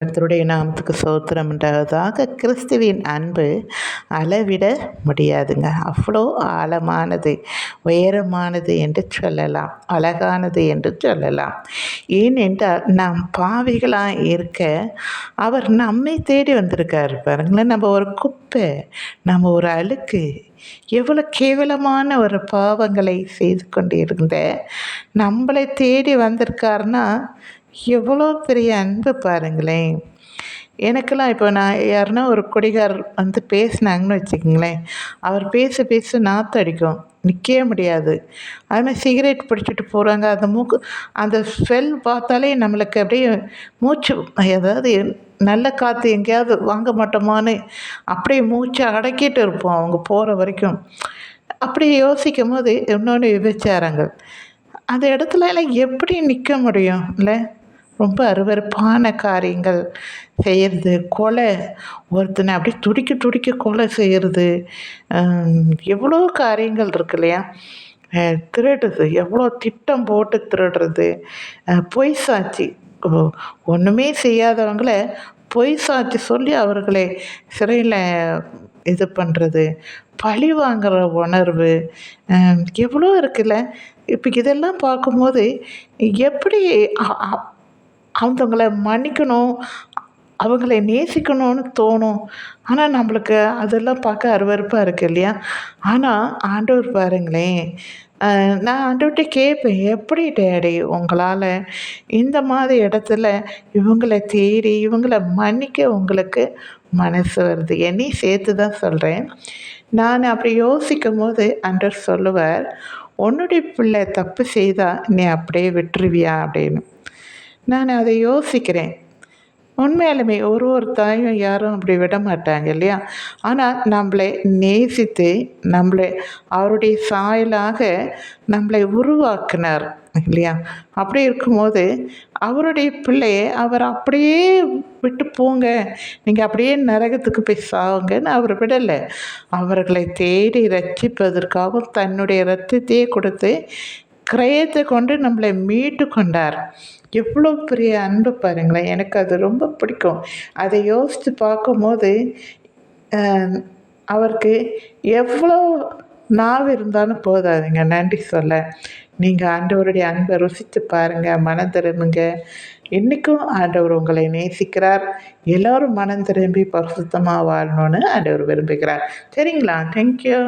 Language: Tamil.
கர்த்தருடைய நாமத்துக்கு ஸ்தோத்திரம் உண்டாவதாக. கிறிஸ்துவின் அன்பு அளவிட முடியாதுங்க. அவ்வளோ ஆழமானது, உயரமானது என்று சொல்லலாம், அழகானது என்று சொல்லலாம். ஏனென்றால் நாம் பாவிகளாக இருக்க அவர் நம்மை தேடி வந்திருக்கார் பாருங்களேன். நம்ம ஒரு குப்பை, நம்ம ஒரு அழுக்கு, எவ்வளோ கேவலமான ஒரு பாவங்களை செய்து கொண்டிருந்த நம்மளை தேடி வந்திருக்காருன்னா எவ்வளோ பெரிய அன்பு பாருங்களேன். எனக்கெல்லாம் இப்போ நான் யாருன்னா ஒரு குடிகாரர் வந்து பேசினாங்கன்னு வச்சுக்கோங்களேன், அவர் பேச பேச நாற்றம் அடிக்கும், நிற்கவே முடியாது. அதுமாதிரி சிகரெட் பிடிச்சிட்டு போகிறாங்க, அந்த மூக்கு அந்த ஸ்மெல் பார்த்தாலே நம்மளுக்கு அப்படியே மூச்சு, அதாவது நல்ல காற்று எங்கேயாவது வாங்க மாட்டோமான்னு அப்படியே மூச்சை அடக்கிட்டு இருப்போம் அவங்க போகிற வரைக்கும். அப்படி யோசிக்கும் போது இன்னொன்று விபச்சாரங்கள், அந்த இடத்துல எல்லாம் எப்படி நிற்க முடியும் இல்லை? ரொம்ப அருவருப்பான காரியங்கள் செய்கிறது, கொலை, ஒருத்தனை அப்படியே துடிக்க துடிக்க கொலை செய்கிறது, எவ்வளோ காரியங்கள் இருக்கு இல்லையா? திருடுறது, எவ்வளோ திட்டம் போட்டு திருடுறது, பொய் சாட்சி, ஒன்றுமே செய்யாதவங்கள பொய் சாட்சி சொல்லி அவர்களை சிறையில் இது பண்ணுறது, பழி வாங்குற உணர்வு, எவ்வளோ இருக்குல்ல. இப்போ இதெல்லாம் பார்க்கும்போது எப்படி அவங்கள மன்னிக்கணும், அவங்கள நேசிக்கணும்னு தோணும். ஆனால் நம்மளுக்கு அதெல்லாம் பார்க்க அருவருப்பாக இருக்குது இல்லையா? ஆனால் ஆண்டவர் பாருங்களேன், நான் ஆண்டவர்கிட்ட கேட்பேன், எப்படி டேடி உங்களால் இந்த மாதிரி இடத்துல இவங்கள தேடி இவங்கள மன்னிக்க உங்களுக்கு மனசு வருது? என்னையும் சேர்த்து தான் சொல்கிறேன். நான் அப்படி யோசிக்கும் போது ஆண்டவர் சொல்லுவார், உன்னுடைய பிள்ளை தப்பு செய்தால் நீ அப்படியே விட்டுருவியா அப்படின்னு. நான் அதை யோசிக்கிறேன். உண்மையாலுமே ஒரு தாயும் யாரும் அப்படி விட மாட்டாங்க இல்லையா? ஆனால் நம்மளை நேசித்து நம்மளை அவருடைய சாயலாக நம்மளை உருவாக்கினார் இல்லையா? அப்படி இருக்கும்போது அவருடைய பிள்ளையை அவர் அப்படியே விட்டு போங்க, நீங்கள் அப்படியே நரகத்துக்கு போய் சாவுங்கன்னு அவர் விடலை. அவர்களை தேடி ரட்சிப்பதற்காகவும் தன்னுடைய இரத்தத்தையே கொடுத்து கிரயத்தை கொண்டு நம்மளை மீட்டு கொண்டார். எவ்வளோ பெரிய அன்பு பாருங்களேன். எனக்கு அது ரொம்ப பிடிக்கும். அதை யோசித்து பார்க்கும்போது அவருக்கு எவ்வளோ நாவு இருந்தாலும் போதாதுங்க நன்றி சொல்ல. நீங்கள் ஆண்டவருடைய அன்பை ருசித்து பாருங்கள், மனம் திரும்புங்க. இன்றைக்கும் ஆண்டவர் உங்களை நேசிக்கிறார். எல்லோரும் மனம் திரும்பி பரிசுத்தமாக வாழணும்னு ஆண்டவர் விரும்புகிறார். சரிங்களா? தேங்க்யூ.